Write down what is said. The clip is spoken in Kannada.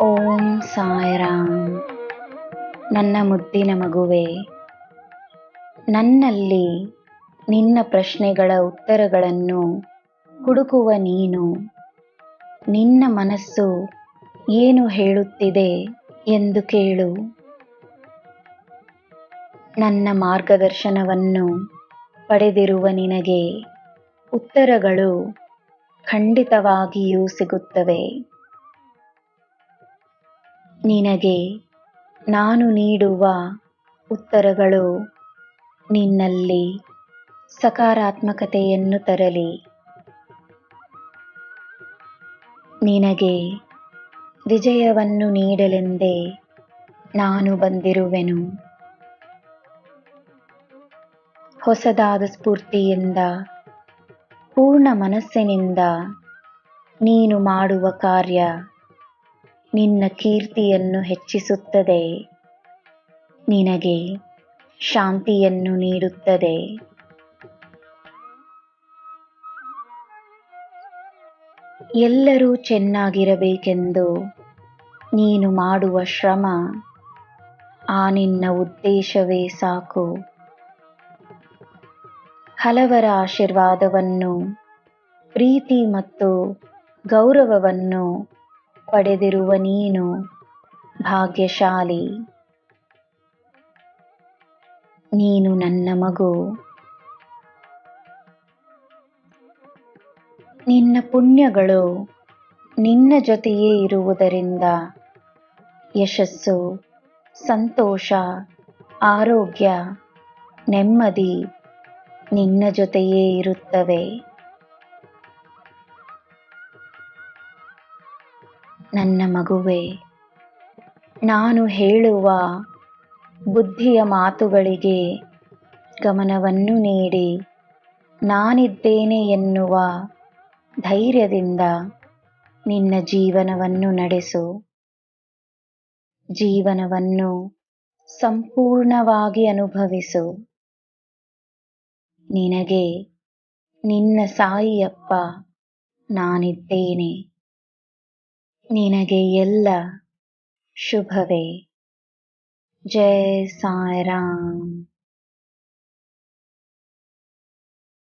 ಓಂ ಸಾಯಿರಾಮ್. ನನ್ನ ಮುದ್ದಿನ ಮಗುವೆ, ನನ್ನಲ್ಲಿ ನಿನ್ನ ಪ್ರಶ್ನೆಗಳ ಉತ್ತರಗಳನ್ನು ಹುಡುಕುವ ನೀನು. ನಿನ್ನ ಮನಸ್ಸು ಏನು ಹೇಳುತ್ತಿದೆ ಎಂದು ಕೇಳು. ನನ್ನ ಮಾರ್ಗದರ್ಶನವನ್ನು ಪಡೆದಿರುವ ನಿನಗೆ ಉತ್ತರಗಳು ಖಂಡಿತವಾಗಿಯೂ ಸಿಗುತ್ತವೆ. ನಿನಗೆ ನಾನು ನೀಡುವ ಉತ್ತರಗಳು ನಿನ್ನಲ್ಲಿ ಸಕಾರಾತ್ಮಕತೆಯನ್ನು ತರಲಿ. ನಿನಗೆ ವಿಜಯವನ್ನು ನೀಡಲೆಂದೇ ನಾನು ಬಂದಿರುವೆನು. ಹೊಸದಾದ ಸ್ಫೂರ್ತಿಯಿಂದ, ಪೂರ್ಣ ಮನಸ್ಸಿನಿಂದ ನೀನು ಮಾಡುವ ಕಾರ್ಯ ನಿನ್ನ ಕೀರ್ತಿಯನ್ನು ಹೆಚ್ಚಿಸುತ್ತದೆ, ನಿನಗೆ ಶಾಂತಿಯನ್ನು ನೀಡುತ್ತದೆ. ಎಲ್ಲರೂ ಚೆನ್ನಾಗಿರಬೇಕೆಂದು ನೀನು ಮಾಡುವ ಶ್ರಮ, ಆ ನಿನ್ನ ಉದ್ದೇಶವೇ ಸಾಕು. ಹಲವರ ಆಶೀರ್ವಾದವನ್ನು, ಪ್ರೀತಿ ಮತ್ತು ಗೌರವವನ್ನು ಪಡೆದಿರುವ ನೀನು ಭಾಗ್ಯಶಾಲಿ. ನೀನು ನನ್ನ ಮಗು. ನಿನ್ನ ಪುಣ್ಯಗಳು ನಿನ್ನ ಜೊತೆಯೇ ಇರುವುದರಿಂದ ಯಶಸ್ಸು, ಸಂತೋಷ, ಆರೋಗ್ಯ, ನೆಮ್ಮದಿ ನಿನ್ನ ಜೊತೆಯೇ ಇರುತ್ತವೆ. ನನ್ನ ಮಗುವೆ, ನಾನು ಹೇಳುವ ಬುದ್ಧಿಯ ಮಾತುಗಳಿಗೆ ಗಮನವನ್ನು ನೀಡಿ, ನಾನಿದ್ದೇನೆ ಎನ್ನುವ ಧೈರ್ಯದಿಂದ ನಿನ್ನ ಜೀವನವನ್ನು ನಡೆಸು. ಜೀವನವನ್ನು ಸಂಪೂರ್ಣವಾಗಿ ಅನುಭವಿಸು. ನಿನಗೆ ನಿನ್ನ ಸಾಯಿಯಪ್ಪ ನಾನಿದ್ದೇನೆ. ನಿನಗೆ ಎಲ್ಲ ಶುಭವೇ. ಜೈ ಸಾಯಿರಾಮ್.